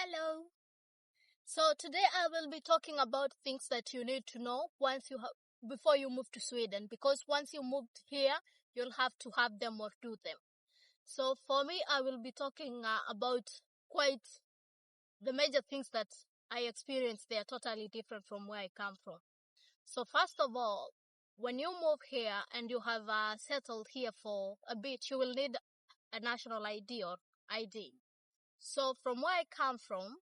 Hello. So today I will be talking about things that you need to know before you move to Sweden, because once you moved here, you'll have to have them or do them. So for me, I will be talking about quite the major things that I experienced. They are totally different from where I come from. So first of all, when you move here and you have settled here for a bit, you will need a national ID or ID. So from where I come from,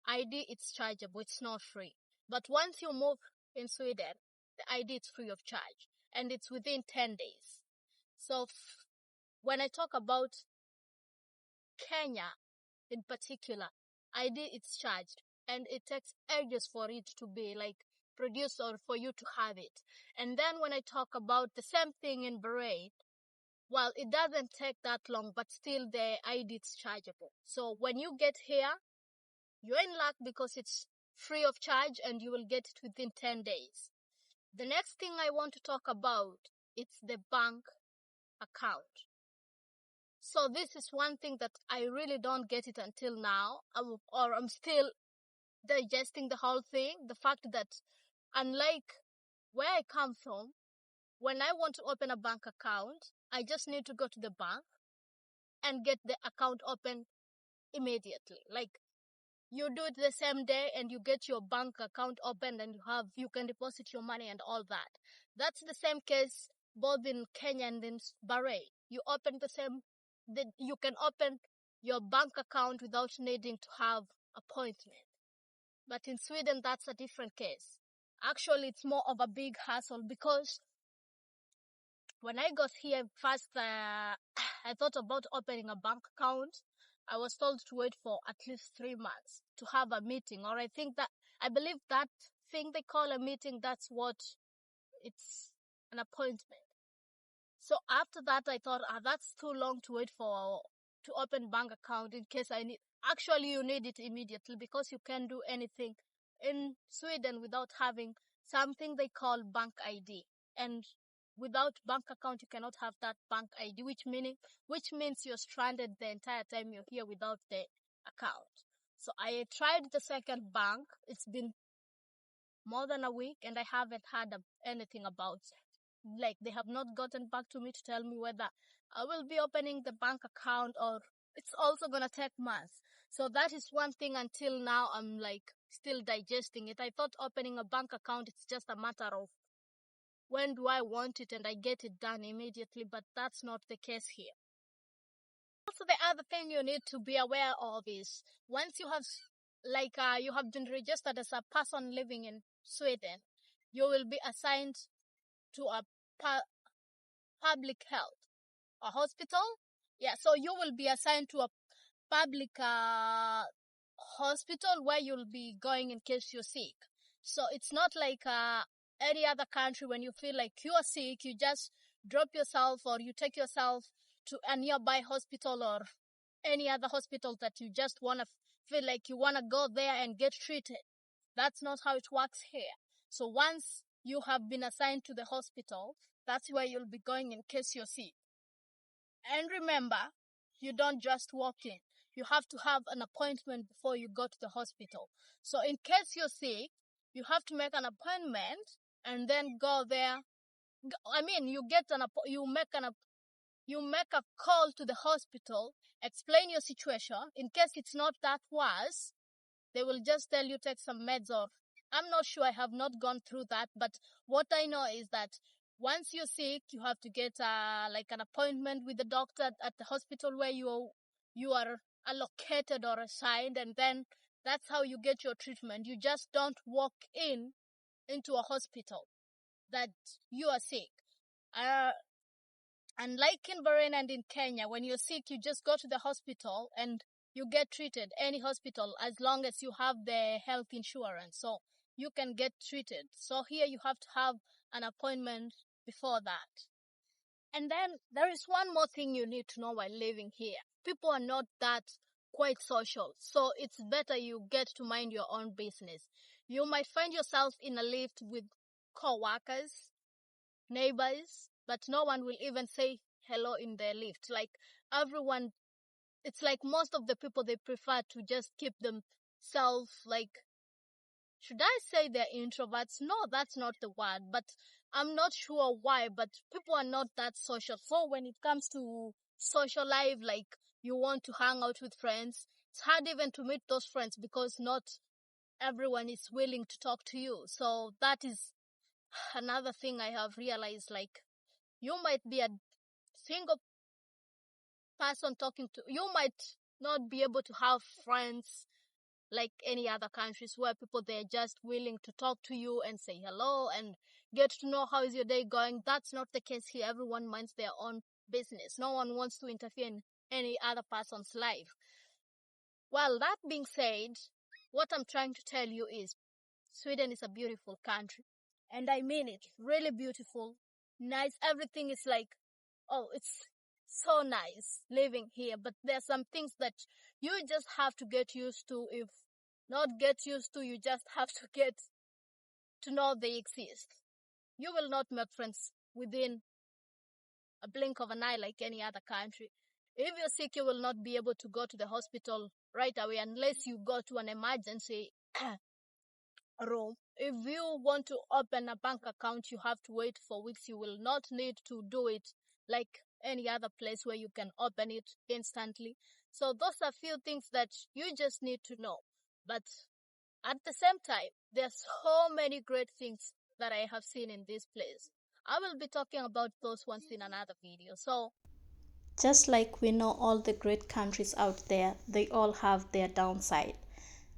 ID it's chargeable, it's not free. But once you move in Sweden, the ID is free of charge and it's within 10 days. So when I talk about Kenya in particular, ID it's charged and it takes ages for it to be produced or for you to have it. And then when I talk about the same thing in Bahrain, well, it doesn't take that long, but still the ID is chargeable. So when you get here, you're in luck because it's free of charge and you will get it within 10 days. The next thing I want to talk about is the bank account. So this is one thing that I really don't get it until now, or I'm still digesting the whole thing. The fact that unlike where I come from, when I want to open a bank account, I just need to go to the bank and get the account open immediately. You do it the same day and you get your bank account open and you can deposit your money and all that. That's the same case both in Kenya and in Bahrain. You can open your bank account without needing to have appointment. But in Sweden, that's a different case. Actually, it's more of a big hassle because when I got here first, I thought about opening a bank account. I was told to wait for at least 3 months to have a meeting, or I believe that thing they call a meeting, that's what it's an appointment. So after that, I thought, that's too long to wait to open bank account in case I need. Actually, you need it immediately because you can't do anything in Sweden without having something they call bank ID. And without bank account, you cannot have that bank ID, which means you're stranded the entire time you're here without the account. So I tried the second bank. It's been more than a week and I haven't heard anything about it. They have not gotten back to me to tell me whether I will be opening the bank account or it's also gonna take months. So that is one thing until now I'm still digesting it. I thought opening a bank account, it's just a matter of when do I want it and I get it done immediately, but that's not the case here. Also, the other thing you need to be aware of is once you have you have been registered as a person living in Sweden, you will be assigned to a public health, a hospital. Yeah, so you will be assigned to a public hospital where you'll be going in case you're sick. So it's not like any other country. When you feel like you are sick, you just drop yourself or you take yourself to a nearby hospital or any other hospital that you just feel like you want to go there and get treated. That's not how it works here. So once you have been assigned to the hospital, that's where you'll be going in case you're sick. And remember, you don't just walk in. You have to have an appointment before you go to the hospital. So in case you're sick, you have to make an appointment and then go there. You make a call to the hospital, explain your situation. In case it's not that worse, they will just tell you take some meds or I'm not sure, I have not gone through that, but what I know is that once you're sick, you have to get an appointment with the doctor at the hospital where you are allocated or assigned, and then that's how you get your treatment. You just don't walk into a hospital that you are sick. And like in Bahrain and in Kenya, when you're sick, you just go to the hospital and you get treated, any hospital, as long as you have the health insurance. So you can get treated. So here you have to have an appointment before that. And then there is one more thing you need to know while living here. People are not that quite social. So it's better you get to mind your own business. You might find yourself in a lift with co-workers, neighbors, but no one will even say hello in the lift. Everyone it's like most of the people, they prefer to just keep themselves, like, should I say they're introverts? No, that's not the word, but I'm not sure why, but people are not that social. So when it comes to social life, like, you want to hang out with friends, it's hard even to meet those friends because not everyone is willing to talk to you. So that is another thing I have realized. Like, you might be a single person talking to, you might not be able to have friends like any other countries where people, they're just willing to talk to you and say hello and get to know how is your day going. That's not the case here. Everyone minds their own business. No one wants to interfere in any other person's life. Well, that being said, what I'm trying to tell you is Sweden is a beautiful country, and I mean it. Really beautiful, nice. Everything is like, oh, it's so nice living here. But there's some things that you just have to get used to. If not get used to, you just have to get to know they exist. You will not make friends within a blink of an eye like any other country. If you're sick, you will not be able to go to the hospital right away unless you go to an emergency room. If you want to open a bank account, you have to wait for weeks. You will not need to do it like any other place where you can open it instantly. So those are few things that you just need to know. But at the same time, there's so many great things that I have seen in this place. I will be talking about those ones in another video. So Just like we know all the great countries out there, they all have their downside.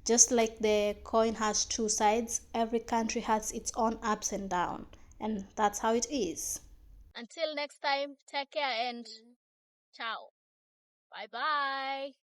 Just like the coin has two sides, every country has its own ups and downs, and that's how it is. until next time, take care and ciao. Bye bye.